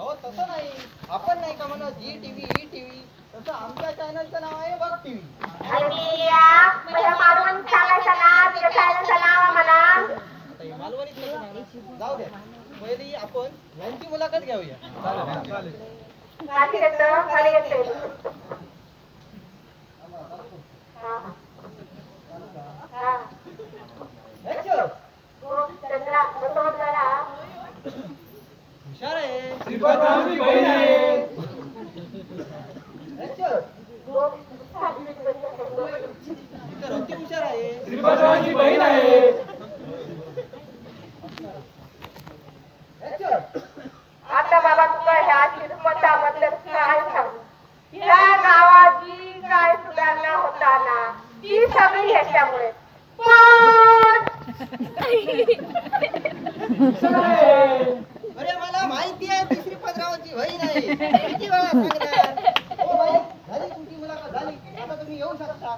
अहो तसं नाही, आपण नाही का म्हणत जी टीव्ही ई टीव्ही, तसं आमच्या चॅनलचं नाव आहे बघ टीव्ही. जाऊ द्या, पहिली आपण यांची मुलाखत घेऊया. हुशार आहे. श्रीपादरावांची बहीण आहे. रत्ती हुशार आहे. श्रीपादरावांची बहीण आहे. आता बाबा तुला ह्या श्रीमंताबद्दल काय सांगू? या गावाची काय सुधारणा होताना ती सगळी ह्याच्यामुळे. अरे मला माहिती आहे ती श्रीपादरावांची बहीण आहे. किती वेळा सांगणार? हो बाई, झाली तुमची मुलाखत झाली, आता तुम्ही येऊ शकता.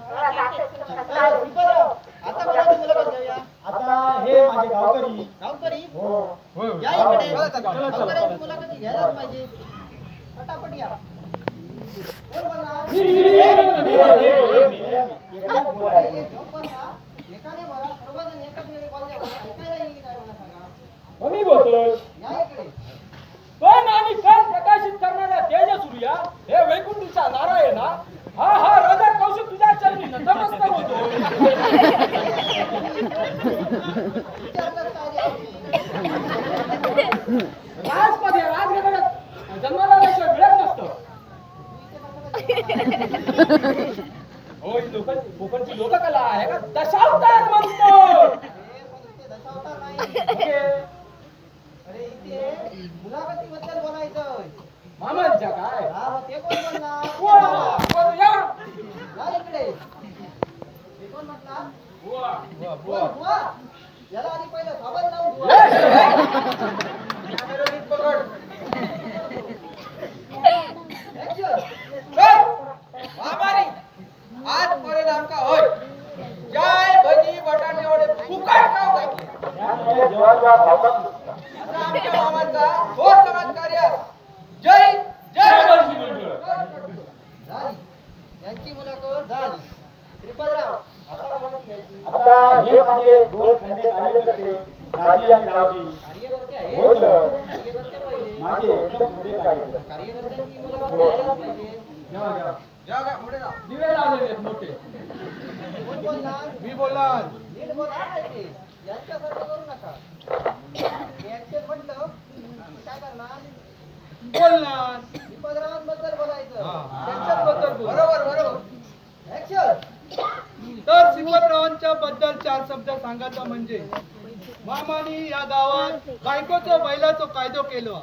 श्रीपादराव, आता कोणाची मुलाखत घेऊया? आता हे माझे गावकरी. गावकरी हो या इकडे. गावकऱ्यांची मुलाखत घ्यायलाच पाहिजे. पटापट या. कोण बोलणार? एकाने बोला, सर्वजण एकाच वेळी बोलल्यावर ऐकायला येईल काय मला सांगा. मी बोलतोय. या इकडे. पण आणि काल प्रकाशित करणाऱ्या तेजसूर्या हे वैकुंठीचा नारायण हा राजा कौशिक तुझ्या चरणी नतमस्तक होतो. राजपद या राजघराण्यात जन्माला मिळत नसतं. हो ही कोकणची लोककला आहे का? दशावतार म्हणतो. दशावतार नाही. अरे इथे मुलाखतीबद्दल बोलायचं. मामांच्या काय? हा ते कोण बोलणार? या इकडे. ते कोण म्हटला? बुवा. याला आधी पहिलं साबण लावून धुवा. आज पर्यंत आमका होय जय भजी बटाटे वडे फुकट खाऊ घातले. आमच्या मामांचा थोर चमत्कार्य. जय जय भजी मंडळ. झाली. यांची मुलाखत झाली. श्रीपादराव, आता मुलाखत घ्यायची. आता हे म्हणजे दोन खंडे कार्यकर्ते राजी आणि रावजी. कार्यकर्ते आहेत. हो सर. कार्यकर्ते पाहिजे. माझे एकदम पुढे कार्यकर्ते. कार्यकर्त्यांची मुलाखत घ्यायलाच पाहिजे. दिवे लावलेले आहेत मोठे. कोण बोलणार? मी बोलणार. नीट बोला काय ते. यांच्यासारखं करू नका. ऍक्शन म्हटलं काय करणार? बोलणार. श्रीपादरावांबद्दल बोलायचं. त्यांच्याबद्दल बोल. बरोबर. ऍक्शन. तर श्रीपतरावांच्या बद्दल चार शब्द सांगायचं म्हणजे मामानी या गावात बायकोचं बैलाचं कायदो केलो.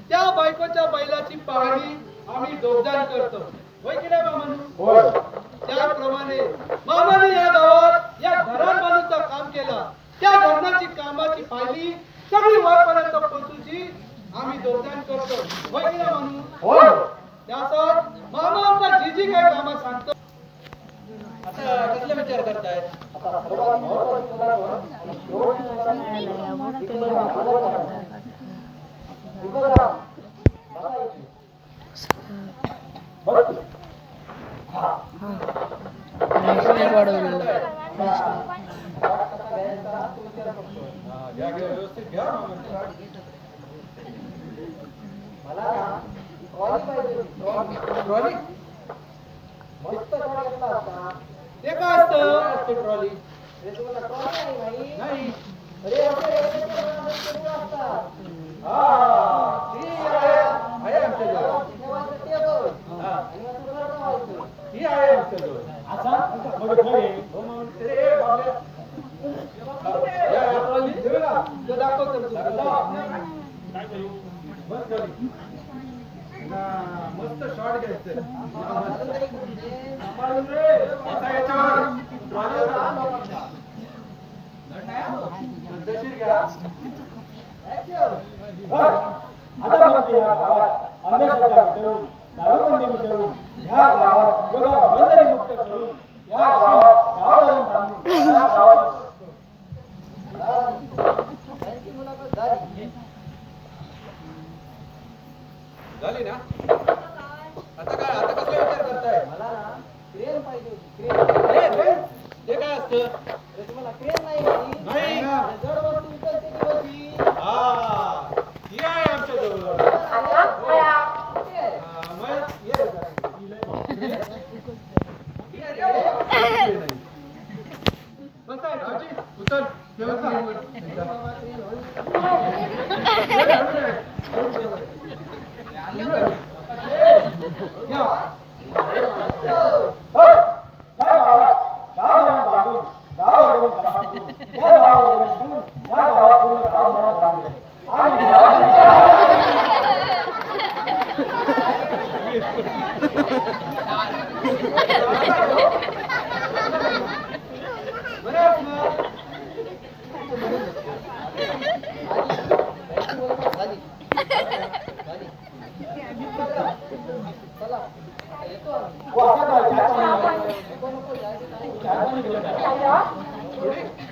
त्या बायकोच्या बैलाची पाहणी आम्ही दोघजण करतो. होय की नाही मामानू? त्याप्रमाणे मामाने या गावात या घराबांधूचं काम केलं. त्या धरणाची कामाची पाहिली सगळी वरपर्यंत पोहोचूची आम्ही दोघजण करतो. होय की नाही मानू? त्यासोबत मामा आमचा जी जी काही कामं सांगतो. आता कसले विचार करतायत? ट्रॉली मस्त शॉट घेतला असता. ते काय असतं? ट्रॉली. अरे तुम्हाला ट्रॉली नाही माहित? नाही. अरे आपले रेल्वेचे असतात. आहे आमच्याजवळ. तेव्हाचं टेबल. आणि मग तुला ठेवायचं. ही आहे आमच्याजवळ. अच्छा मग खरे हो मग ते बाबा या ट्रॉली देऊ का? तो दाखवतो तुला. काय करू? बस खाली. मस्त शॉट घ्यायचं. अजून तरी कुठे? सांभाळून रे. आता याच्यावर ट्रॉलीवर पद्धतशीर घ्या. आता मग या गावात अंधश्रद्धा मिटवून दारूबंदी मिटवून ह्या गावात बंदरी मुक्त करून या गावात गावाला बांधून या गावात त्यांची मुलाखत झाली. झाली ना आता काय आता कसला विचार करताय मला ना क्रेन पाहिजे होती क्रेन. ते काय असतं अरे तुम्हाला क्रेन नाही माहिती? नाही. जड वस्तू उचलते ती होती. हा ही आहे आमच्या जवळ अण्णा बया. मग ये जरा. बसा रावजी, उचल व्यवस्थित. बरं असलं. झाली. झाली. चला येतो आम्ही. नको नको जायचं नाही.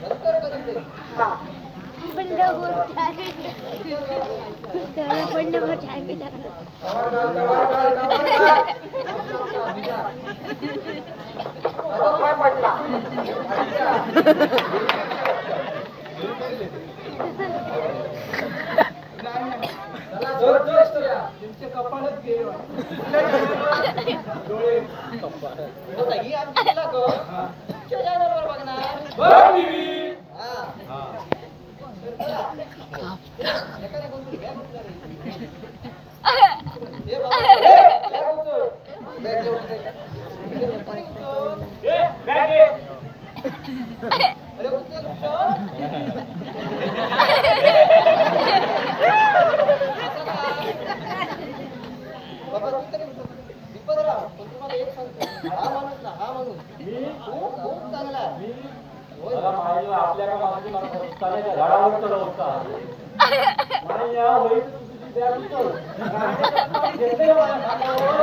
नंतर कधी ते. तुमचे कपाळच घे डोळे आता ही आमची मुलं गं. कुठच्या चॅनलवर बघणार? बरं टीव्ही. हा. तर चला. एकाने कोणतरी बॅग उचला रे. हे बाबा, बॅग उचल. बॅग घेऊन ये. कोणी उचल? अरे उचल उचल. बाबा तू तरी उचल. विपतराव, पण तुम्हाला एक सांगतो. हा माणूस ना हा माणूस खूप खूप चांगला आहे. होय. आपल्या गावाची झाडावर चढवता आणि या वहीत तुझी बॅग उचल. घेतलेलं माझ्या खात्यावर.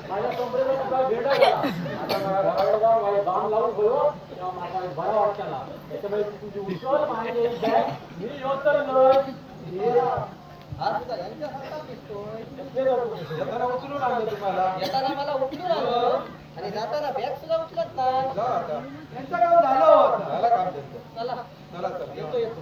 माझ्या कंपनीला तुझा भेट आहे का? आता घराकडे जाऊन माझे बाम लावून बोलव तेव्हा माझा बरा वाटला. त्याच्यामुळे तुझी उचल माझी बॅग मी येतो. हा सुद्धा यांच्यासारखाच दिसतोय. येताना उचलून आणलं तुम्हाला येताना मला उचलून आणलं आणि जाताना बॅग सुद्धा उचलत नाही. जा आता त्यांचं काम झालं हो आता. झालं काम त्यांचं चला चला चला येतो येतो.